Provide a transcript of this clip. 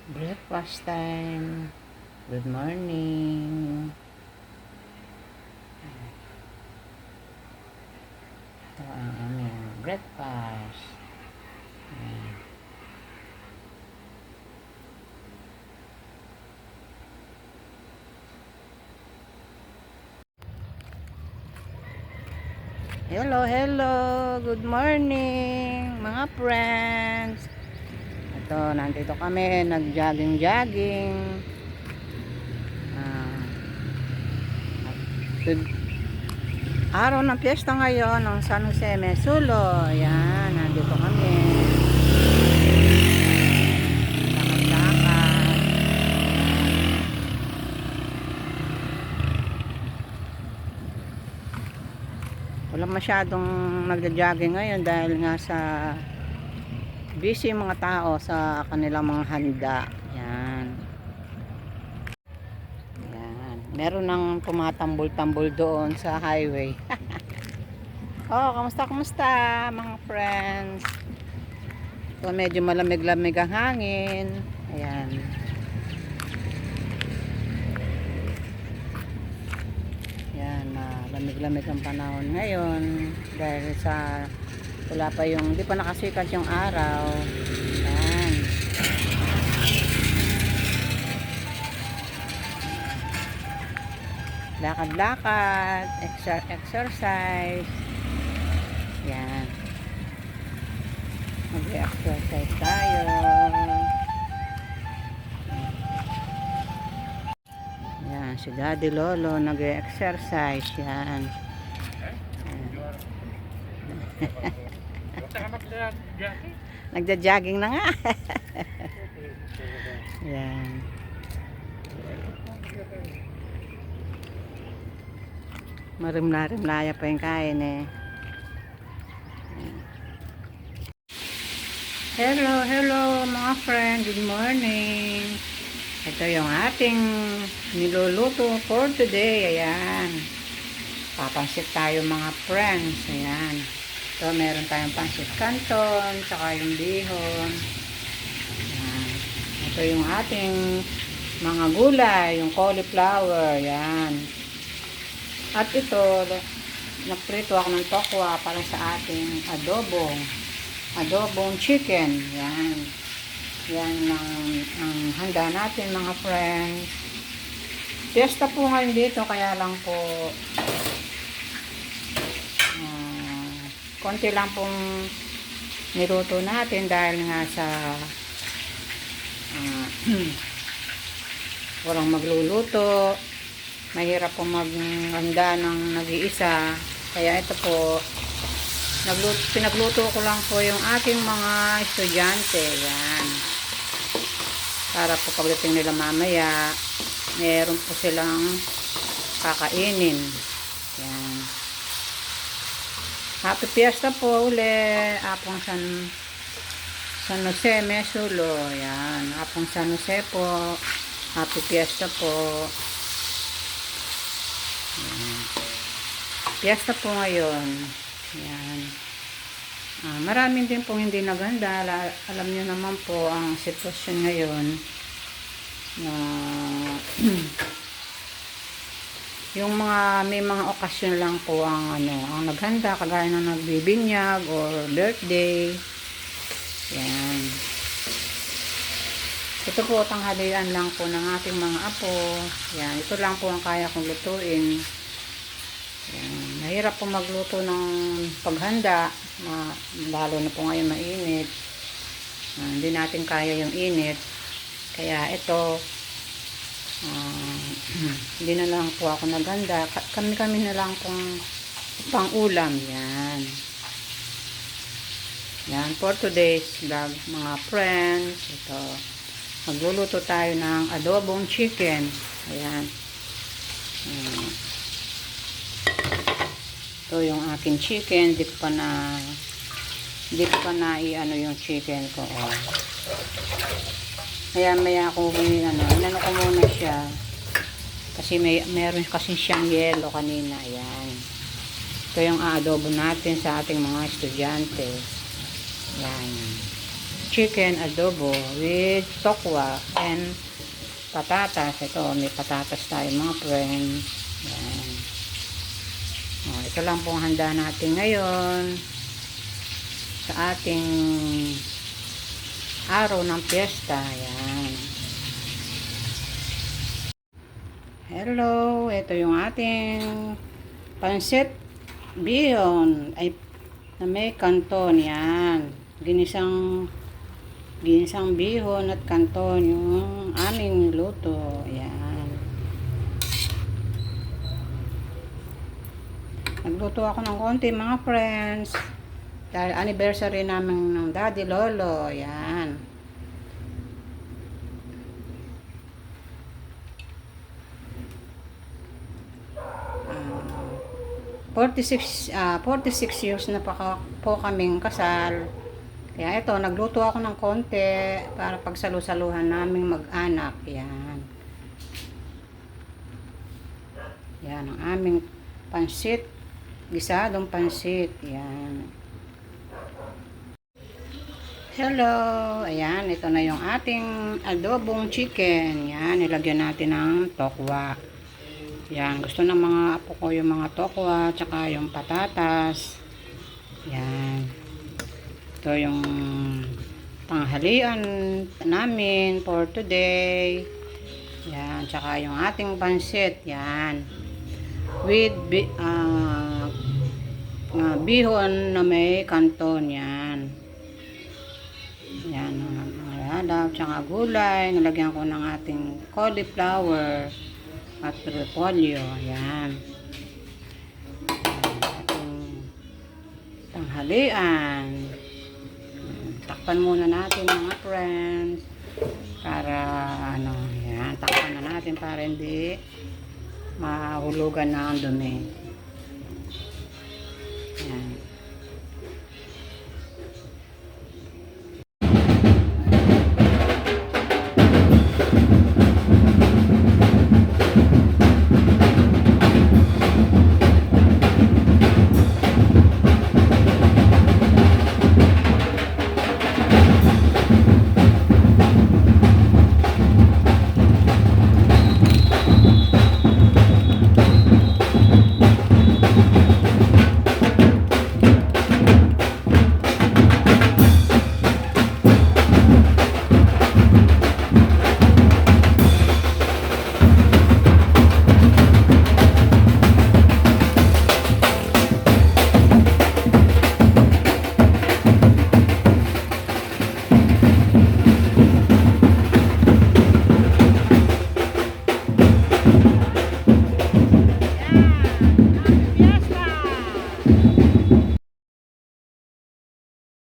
Breakfast time. Good morning. Ito ang aming breakfast. Ayan. Hello, hello. Good morning, mga friends. Ito, nandito kami, nag-jogging-jogging. Ah, araw ng piyesta ngayon ng San Jose Mesulo. Ayan, nandito kami. Lakad-lakad. Wala masyadong nagja-jogging ngayon dahil nga sa busy mga tao sa kanilang mga handa. Yan. Yan. Meron nang tumatambol-tambol doon sa highway. Oh, kamusta mga friends? So, medyo malamig-lamig ang hangin. Ayan. Yan, malamig-lamig ang panahon ngayon dahil sa wala pa yung, hindi pa nakasikat yung araw. Yan. Lakad-lakad, exercise. Yan. Mag-exercise tayo. Yan, si Daddy Lolo nag-exercise. Yan. Nagja-jogging na nga. Yan. Marimla-rimlaya pa yung kain eh. Hello, hello mga friend. Good morning. Ito yung ating niluluto for today. Ayan. Papansit tayo mga friends. Ayan. Ito meron tayong pansit canton, tsaka yung bihon. Ayan. Ito yung ating mga gulay, yung cauliflower. Ayan. At ito, nagprito ako ng tokwa para sa ating adobong chicken. Yan. Yan ang handa natin mga friends. Fiesta po ngayon dito, kaya lang po konti lang pong niluto natin dahil nga sa walang magluluto. Mahirap po maghanda ng nag-iisa. Kaya ito po, pinagluto ko lang po yung aking mga estudyante. Yan. Para po pagdating nila mamaya, meron po silang kakainin. Yan. Happy Fiesta po uli. Apong San Jose Mesulo. Yan. Apong San Jose po. Happy Fiesta po. Fiesta po ngayon. Yan. Maraming din pong hindi naganda. Alam niyo naman po ang sitwasyon ngayon na yung may mga okasyon lang po ang naghanda, kagaya ng nagbibinyag or birthday. Yan. Ito po tanghalian lang po ng ating mga apo. Yan, ito lang po ang kaya kong lutuin. Yan. Mahirap po magluto ng paghanda, lalo na po ngayon mainit. Hindi natin kaya yung init. Kaya ito, hindi na lang po ako naghanda. Kami na lang pong pang-ulam. Yan. Yan, for today's vlog mga friends. Ito, magluluto tayo ng adobong chicken. Ayan. Ito yung aking chicken. Di pa na yung chicken ko. Oh. Maya ko inano ko muna siya. Kasi meron kasi siyang yelo kanina. Ayan. Ito yung adobo natin sa ating mga estudyante. Ayan. chicken adobo with tokwa and patatas. Ito, may patatas tayo mga friend. Yan. Oh, ito lang pong handa natin ngayon sa ating araw ng piyesta. Yan. Hello, ito yung ating pansit bihon ay na may kanton. Yan. Ginisang bihon at kanton yung aming luto. Yan. Nagluto ako ng konti mga friends. Dahil anniversary namin ng Daddy Lolo. Yan. 46 years na po kaming kasal. Kaya ito, nagluto ako ng konti para pagsalu-saluhan naming mag-anak. Yan. Yan ang aming pansit. Gisadong pansit. Yan. Hello. Ayan, ito na yung ating adobong chicken. Yan, nilagyan natin ng tokwa. Yan, gusto ng mga apo ko yung mga tokwa, tsaka yung patatas. Yan. Ito yung tanghalian namin for today. Yan, tsaka yung ating pansit. Yan. With bihon na may kanton. Yan. Yan, mga tsaka gulay. Nalagyan ko ng ating cauliflower at repolyo. Yan. Ating tanghalian. Takpan muna natin mga friends para yan, takpan na natin para hindi mahulugan na ang dumi.